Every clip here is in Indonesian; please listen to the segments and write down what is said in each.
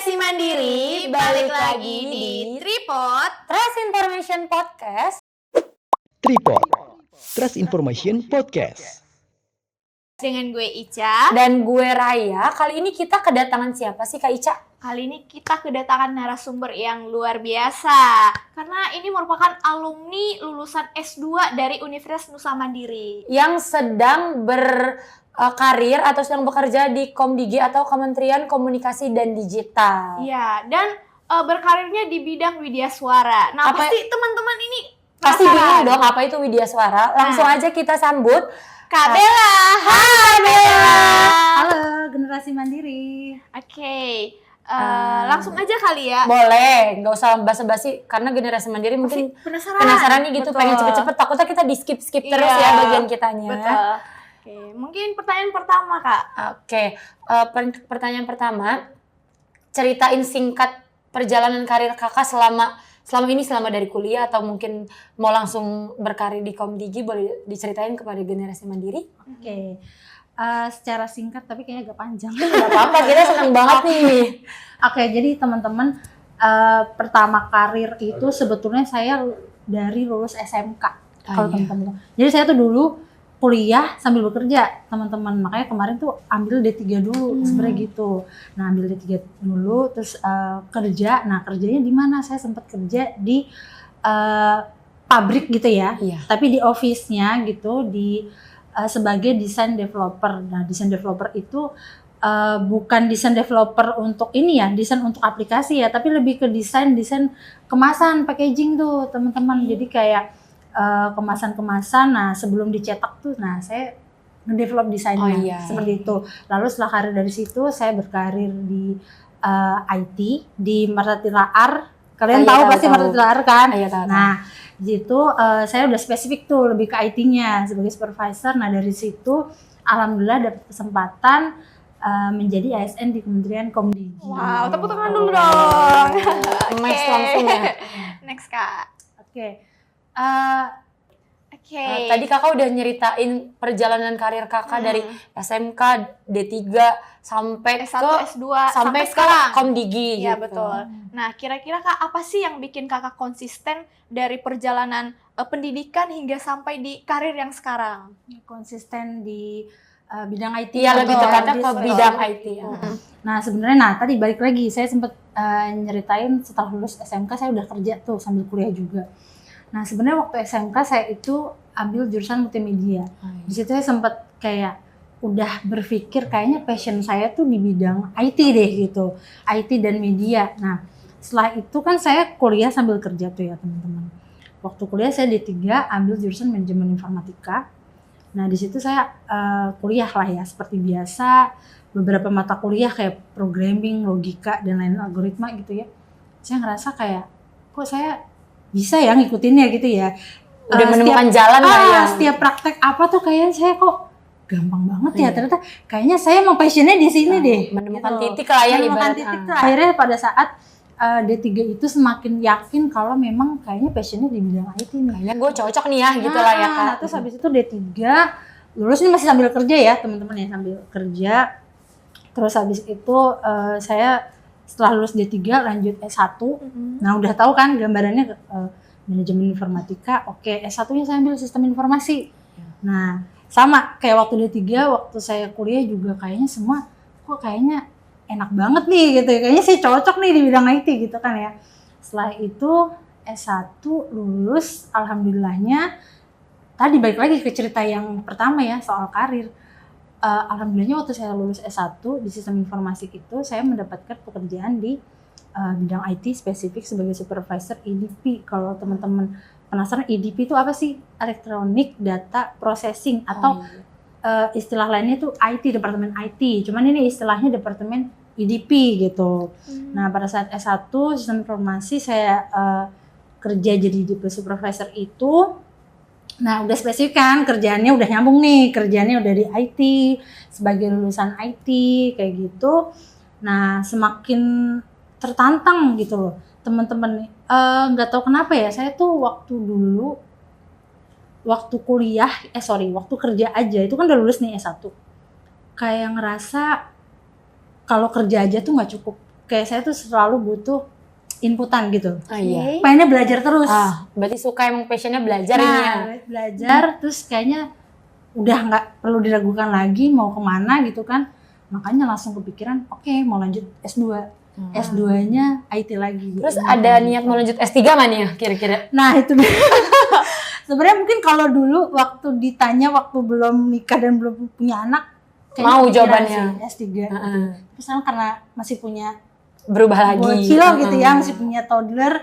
Generasi Mandiri balik lagi di Tripod Trust Information Podcast. Tripod Trust Information Podcast. dengan gue Ica. Dan gue Raya. Kali ini kita kedatangan siapa sih Kak Ica? Kali ini kita kedatangan narasumber yang luar biasa karena ini merupakan alumni lulusan S2 dari Universitas Nusa Mandiri Yang sedang berkarir atau sedang bekerja di Komdigi atau Kementerian Komunikasi dan Digital. Iya, dan berkarirnya di bidang widya suara. Nah, pasti teman-teman ini pasti bingung dong apa itu widya suara. Langsung aja kita sambut Kak Bella. Hai Bella. Halo, Generasi Mandiri. Oke. Langsung aja kali ya. Boleh, nggak usah basa-basi karena Generasi Mandiri mungkin penasaran nih gitu, Betul. pengen cepet-cepet, takutnya kita di skip terus Iya, ya bagian kitanya. Betul. Oke, mungkin pertanyaan pertama Kak. Oke, pertanyaan pertama, ceritain singkat perjalanan karir kakak selama dari kuliah atau mungkin mau langsung berkarir di Komdigi, boleh diceritain kepada Generasi Mandiri? Oke. Secara singkat tapi kayaknya agak panjang. Gak apa-apa, kita senang banget nih. Oke, jadi teman-teman, pertama karir itu sebetulnya saya dari lulus SMK. Kalau teman-teman. Jadi saya tuh dulu kuliah sambil bekerja, teman-teman. Makanya kemarin tuh ambil D3 dulu, sebenarnya gitu. Nah, ambil D3 dulu, terus kerja. Nah, kerjanya di mana? Saya sempat kerja di pabrik gitu ya. Iya. Tapi di office-nya gitu, sebagai desain developer. Nah, desain developer itu bukan desain developer untuk ini ya, desain untuk aplikasi ya, tapi lebih ke desain kemasan, packaging tuh, teman-teman. Jadi kayak kemasan-kemasan, nah sebelum dicetak tuh, nah saya ngedevelop desainnya, seperti itu. Lalu setelah karir dari situ, saya berkarir di IT, di Marta Tilaar. Kalian tahu pasti Marta Tilaar kan? Nah, di situ saya udah spesifik tuh, lebih ke IT-nya sebagai supervisor. Nah dari situ, alhamdulillah dapat kesempatan menjadi ASN di Kementerian Komdigi. Wow, tepuk tangan dulu dong. Next langsung ya. Next Kak. Oke. Tadi kakak udah nyeritain perjalanan karir kakak dari SMK, D3 sampai S1, ke S2 sampai sekarang. Komdigi. Iya gitu. betul. Nah kira-kira Kak apa sih yang bikin kakak konsisten dari perjalanan pendidikan hingga sampai di karir yang sekarang? Konsisten di bidang IT. Iya, lebih tepatnya ke bidang IT ya. Nah sebenarnya tadi balik lagi, saya sempat nyeritain setelah lulus SMK saya udah kerja tuh sambil kuliah juga. Nah sebenarnya waktu SMK saya itu ambil jurusan multimedia. Di situ saya sempat kayak udah berpikir kayaknya passion saya tuh di bidang IT deh gitu, IT dan media. Nah setelah itu kan saya kuliah sambil kerja tuh ya teman-teman. Waktu kuliah saya D3 ambil jurusan manajemen informatika. Nah di situ saya kuliah lah ya seperti biasa, beberapa mata kuliah kayak programming, logika dan lain algoritma gitu ya. Saya ngerasa kayak kok saya bisa ya ngikutinnya gitu ya. Udah menemukan jalan lah ya. Setiap praktek apa tuh kayaknya saya kok gampang banget ya. Ternyata kayaknya saya mau passionnya di sini deh. Menemukan gitu. titik lah ya. Menemukan titik tuh. Akhirnya pada saat D3 itu semakin yakin kalau memang kayaknya passionnya di bidang IT nih. Kayaknya gue cocok nih ya gitu lah ya Kak. Nah terus habis itu D3 lulus ini masih sambil kerja ya teman-teman ya, sambil kerja. Terus habis itu saya setelah lulus D3 lanjut S1. Nah udah tahu kan gambarannya manajemen informatika. Oke, S1-nya saya ambil sistem informasi. Nah sama kayak waktu D3, waktu saya kuliah juga kayaknya semua kok kayaknya enak banget nih gitu. Kayaknya saya cocok nih di bidang IT gitu kan ya. Setelah itu S1 lulus, alhamdulillahnya tadi balik lagi ke cerita yang pertama ya soal karir. Alhamdulillahnya waktu saya lulus S1 di sistem informasi itu saya mendapatkan pekerjaan di bidang IT spesifik sebagai supervisor EDP. Kalau teman-teman penasaran EDP itu apa sih? Electronic Data Processing atau istilah lainnya itu IT, departemen IT. Cuman ini istilahnya departemen EDP gitu. Nah pada saat S1 sistem informasi saya kerja jadi supervisor itu. Nah udah spesifik kan kerjaannya udah nyambung nih, kerjaannya udah di IT sebagai lulusan IT kayak gitu. Nah semakin tertantang gitu loh teman-teman. Nggak tahu kenapa ya, saya tuh waktu kuliah, waktu kerja aja itu kan udah lulus nih S1. Kayak ngerasa kalau kerja aja tuh nggak cukup. kayak saya tuh selalu butuh inputan gitu. Ah, iya. Pengennya belajar terus. Berarti suka emang passionnya belajar ini ya. Belajar terus kayaknya udah nggak perlu diragukan lagi mau kemana gitu kan. Makanya langsung kepikiran, oke, mau lanjut S2. S2-nya IT lagi. Terus ada niat mau lanjut S3 mana ya kira-kira? Nah, itu sebenarnya mungkin kalau dulu waktu ditanya waktu belum nikah dan belum punya anak mau kepikiran jawabannya sih, S3 gitu. Terus sekarang karena masih punya berubah lagi. bocil gitu ya, masih punya toddler,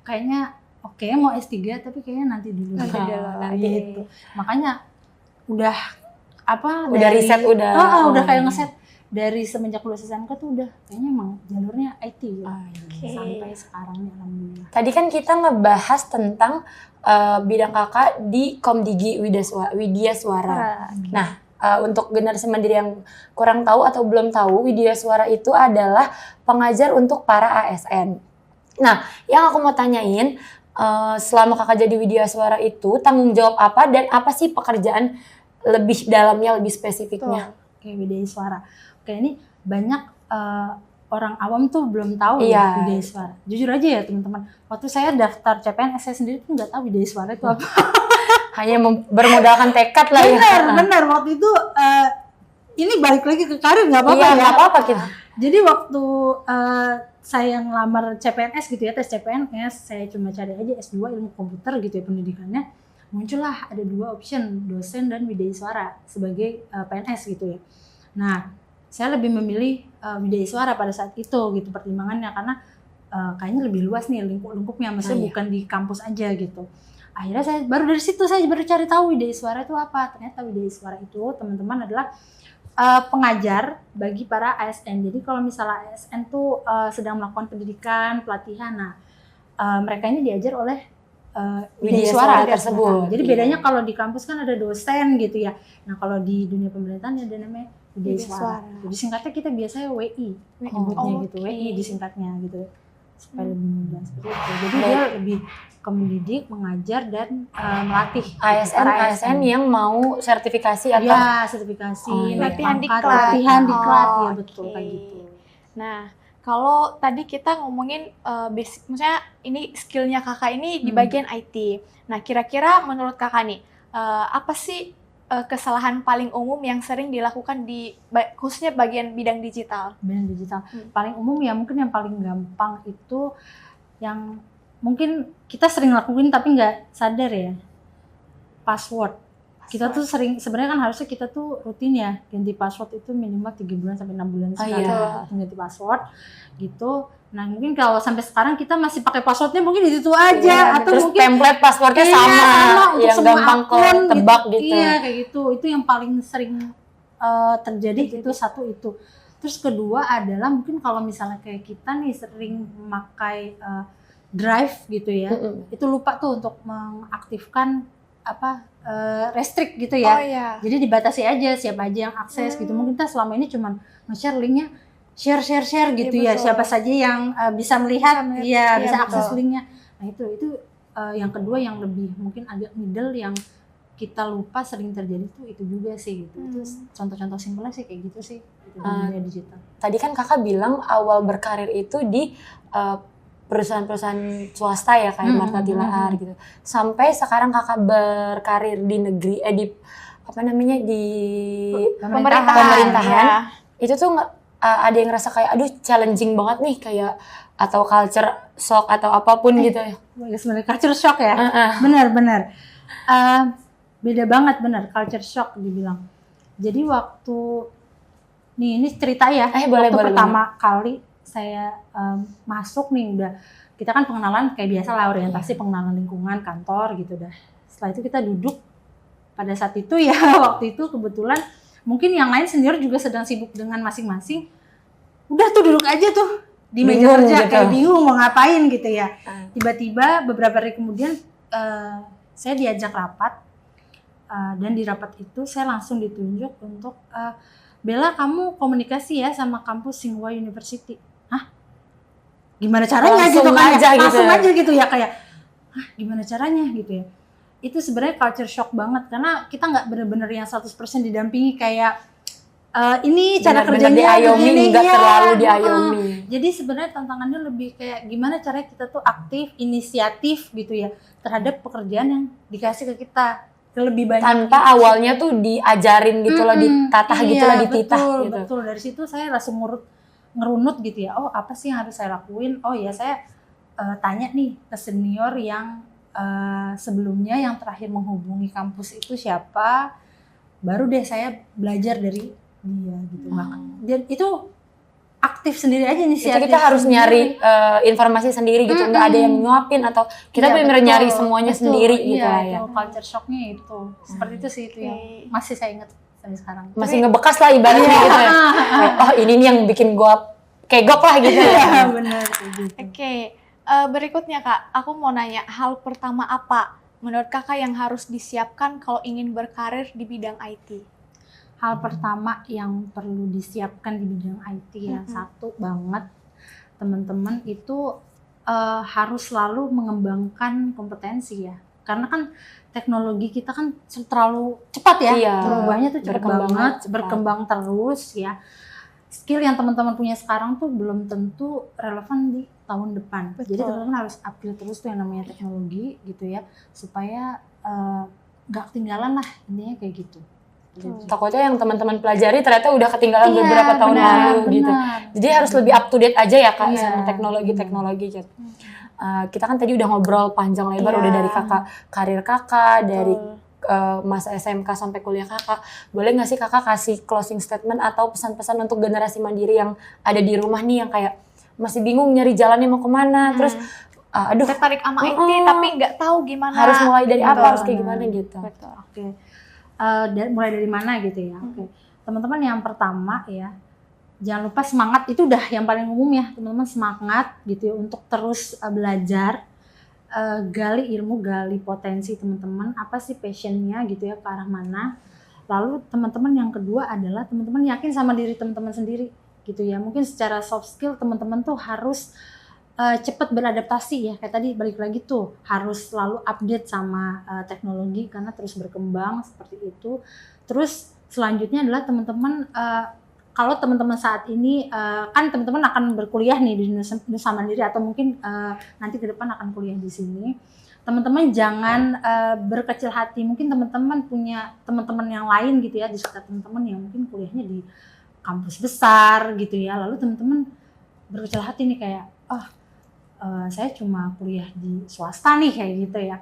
kayaknya oke, mau S3 tapi kayaknya nanti dulu. Nanti. Gitu. Makanya udah udah riset udah kayak ngeset dari semenjak lulus SMK tuh udah kayaknya emang jalurnya IT gitu. Sampai sekarang ya alhamdulillah. Tadi kan kita ngebahas tentang bidang kakak di Komdigi Widya Suara. Nah, untuk generasi mandiri yang kurang tahu atau belum tahu, Widya Suara itu adalah pengajar untuk para ASN. Nah, yang aku mau tanyain, selama kakak jadi Widya Suara itu tanggung jawab apa dan apa sih pekerjaan lebih dalamnya, lebih spesifiknya? Oke, Widya Suara. Oke, ini banyak orang awam tuh belum tahu Iya. Widya Suara. Jujur aja ya teman-teman, waktu saya daftar CPNS saya sendiri tuh nggak tahu Widya Suara itu apa. Hanya bermodalkan tekad lah ya. Benar. Waktu itu ini balik lagi ke karir nggak apa-apa Iya, ya. nggak apa-apa kita. Jadi waktu saya ngelamar CPNS gitu ya, tes CPNS, saya cuma cari aja S2 ilmu komputer gitu ya pendidikannya. Muncullah ada 2 option, dosen dan Widya Suara sebagai PNS gitu ya. Nah, saya lebih memilih Widya Suara pada saat itu gitu pertimbangannya karena kayaknya lebih luas nih lingkupnya, maksudnya bukan di kampus aja gitu. Akhirnya saya baru dari situ saya baru cari tahu Widya Suara itu apa. Ternyata Widya Suara itu teman-teman adalah pengajar bagi para ASN. Jadi kalau misalnya ASN tuh sedang melakukan pendidikan, pelatihan, nah mereka ini diajar oleh Widya Suara tersebut. Jadi bedanya kalau di kampus kan ada dosen gitu ya. Nah kalau di dunia pemerintahan ada namanya Widya Suara. Jadi singkatnya kita biasanya WI nyebutnya gitu, WI disingkatnya gitu supaya lebih mudah seperti itu. Jadi dia lebih ke mendidik, mengajar dan melatih ASN yang mau sertifikasi atau ya sertifikasi, latihan pangkat, diklat. latihan diklat ya Oke. betul kayak gitu. Nah, kalau tadi kita ngomongin basic, maksudnya ini skillnya kakak ini di bagian IT. Nah, kira-kira menurut kakak nih, apa sih kesalahan paling umum yang sering dilakukan di khususnya bagian bidang digital? Bidang digital paling umum ya mungkin yang paling gampang itu yang mungkin kita sering lakuin tapi nggak sadar ya, password. Kita tuh sering, sebenarnya kan harusnya kita tuh rutin ya ganti password itu minimal 3 bulan sampai 6 bulan sekali ganti password gitu. Nah mungkin kalau sampai sekarang kita masih pakai passwordnya mungkin di situ aja atau terus mungkin template passwordnya sama untuk yang semua gampang akun ketebak gitu. Iya kayak gitu. Itu yang paling sering terjadi itu satu itu. Terus kedua adalah mungkin kalau misalnya kayak kita nih sering memakai drive gitu ya, itu lupa tuh untuk mengaktifkan restrict gitu ya. Oh iya. Jadi dibatasi aja siapa aja yang akses gitu. Mungkin kita selama ini cuman nge-share linknya, share gitu ya. Betul. Siapa saja yang bisa melihat, Iya, bisa betul. akses linknya. Nah itu yang kedua yang lebih mungkin agak middle yang kita lupa sering terjadi tuh itu juga sih gitu. Itu contoh-contoh simpelnya sih kayak gitu sih itu di dunia digital. Tadi kan kakak bilang awal berkarir itu di perusahaan-perusahahan swasta ya kayak Marta Tilaar gitu. Sampai sekarang kakak berkarir di negeri di apa namanya di pemerintahan. Ya. Itu tuh ada yang ngerasa kayak aduh challenging banget nih kayak atau culture shock atau apapun gitu ya. Sebenarnya culture shock ya. Benar. Beda banget benar culture shock dibilang. Jadi waktu ini cerita ya. Boleh, waktu boleh, pertama kali saya masuk nih udah kita kan pengenalan kayak biasa lah orientasi pengenalan lingkungan kantor gitu dah. Setelah itu kita duduk pada saat itu ya waktu itu kebetulan mungkin yang lain senior juga sedang sibuk dengan masing-masing. Udah tuh duduk aja tuh di meja kerja kayak bingung mau ngapain gitu ya. Tiba-tiba beberapa hari kemudian saya diajak rapat dan di rapat itu saya langsung ditunjuk untuk Bella kamu komunikasi ya sama kampus Tsinghua University. Hah? Gimana caranya langsung gitu kan? Langsung gitu. aja gitu ya kayak hah gimana caranya gitu ya. Itu sebenarnya culture shock banget karena kita nggak bener-bener yang 100% didampingi kayak ini cara Benar-benar kerjanya diayomi, begini, nggak iya. terlalu diayomi. Jadi sebenarnya tantangannya lebih kayak gimana caranya kita tuh aktif, inisiatif gitu ya terhadap pekerjaan yang dikasih ke kita lebih banyak. Tanpa awalnya tuh diajarin gitu loh, ditatah gitu loh, dititah betul, gitu. Betul, dari situ saya langsung ngerunut gitu ya. Oh, apa sih yang harus saya lakuin? Oh ya, saya tanya nih ke senior yang sebelumnya yang terakhir menghubungi kampus itu siapa. Baru deh saya belajar dari dia gitu. Dan itu aktif sendiri aja nih, Itu kita harus nyari informasi sendiri gitu, nggak ada yang nyuapin atau kita benar-benar nyari semuanya sendiri gitu lah ya. Itu culture shocknya itu seperti itu sih, itu yang masih saya ingat sampai sekarang. Masih ngebekas lah ibaratnya gitu ya. Kayak, oh ini nih yang bikin gua kegok lah gitu ya. Iya benar gitu. Oke, berikutnya Kak, aku mau nanya hal pertama apa menurut Kakak yang harus disiapkan kalau ingin berkarir di bidang IT? Hal pertama yang perlu disiapkan di bidang IT ya, satu banget teman-teman itu harus selalu mengembangkan kompetensi ya, karena kan teknologi kita kan terlalu cepat ya, Iya, perubahannya tuh cepat berkembang banget, cepat. berkembang terus ya. Skill yang teman-teman punya sekarang tuh belum tentu relevan di tahun depan. Betul. Jadi teman-teman harus upgrade terus tuh yang namanya teknologi gitu ya, supaya nggak ketinggalan lah, intinya kayak gitu. Takutnya yang teman-teman pelajari ternyata udah ketinggalan Iya, beberapa tahun benar, lalu gitu. benar. Jadi harus lebih up to date aja ya Kak Iya. sama teknologi-teknologi gitu. Kita kan tadi udah ngobrol panjang lebar Iya. udah dari kakak karir kakak, dari Betul. masa SMK sampai kuliah kakak. Boleh nggak sih kakak kasih closing statement atau pesan-pesan untuk generasi mandiri yang ada di rumah nih yang kayak masih bingung nyari jalannya mau kemana, terus aduh Tertarik sama IT tapi nggak tahu gimana. harus mulai dari apa, Betul. harus kayak gimana gitu. Betul. Oke. Mulai dari mana gitu ya. Oke. Teman-teman yang pertama ya, jangan lupa semangat, itu udah yang paling umum ya. Teman-teman semangat gitu ya untuk terus belajar, gali ilmu, gali potensi teman-teman, apa sih passionnya gitu ya, ke arah mana. Lalu teman-teman yang kedua adalah teman-teman yakin sama diri teman-teman sendiri gitu ya. Mungkin secara soft skill teman-teman tuh harus cepat beradaptasi ya, kayak tadi balik lagi tuh harus selalu update sama teknologi karena terus berkembang seperti itu. Terus selanjutnya adalah teman-teman kalau teman-teman saat ini kan teman-teman akan berkuliah nih di Nusa Mandiri atau mungkin nanti ke depan akan kuliah di sini. Teman-teman jangan berkecil hati. Mungkin teman-teman punya teman-teman yang lain gitu ya di sekitar teman-teman yang mungkin kuliahnya di kampus besar gitu ya. Lalu teman-teman berkecil hati nih kayak saya cuma kuliah di swasta nih kayak gitu ya.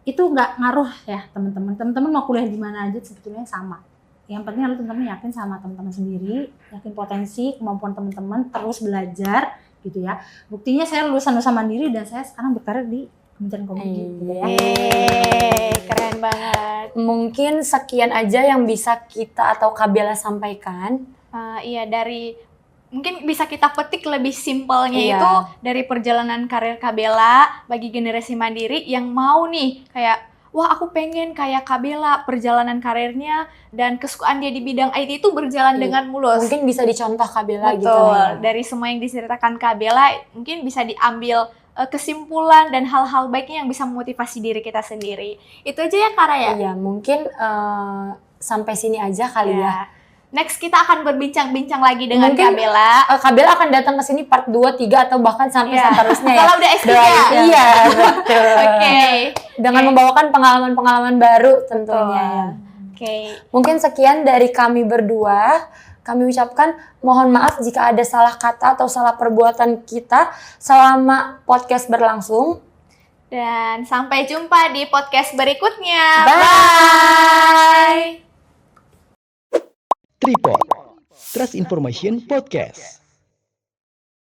Itu nggak ngaruh ya teman-teman. Teman-teman mau kuliah di mana aja sebetulnya sama. Yang penting adalah teman-teman yakin sama teman-teman sendiri, yakin potensi, kemampuan teman-teman, terus belajar gitu ya. Buktinya saya lulusan Nusa Mandiri dan saya sekarang berkarir di Kementerian Kominfo gitu ya. Keren banget. Mungkin sekian aja yang bisa kita atau Kak Bella sampaikan. Iya, dari mungkin bisa kita petik lebih simpelnya Iya. itu dari perjalanan karir Kak Bella bagi generasi mandiri yang mau nih kayak wah aku pengen kayak Kak Bella, perjalanan karirnya dan kesukaan dia di bidang IT itu berjalan Iya. dengan mulus. Mungkin bisa dicontoh Kak Bella gitu. Betul. lah ya. Dari semua yang diceritakan Kak Bella mungkin bisa diambil kesimpulan dan hal-hal baiknya yang bisa memotivasi diri kita sendiri. Itu aja ya Kak Raya? Iya, mungkin sampai sini aja kali ya. Next kita akan berbincang-bincang lagi dengan Mungkin, Kak Bella. Kak Bella akan datang ke sini part 2, 3 atau bahkan sampai Iya. seterusnya ya. Kalau udah S3. Iya, betul. Oke. Dengan membawakan pengalaman-pengalaman baru tentunya ya. Oke. Mungkin sekian dari kami berdua. Kami ucapkan mohon maaf jika ada salah kata atau salah perbuatan kita selama podcast berlangsung. Dan sampai jumpa di podcast berikutnya. Bye. Tripod Trust Information Podcast.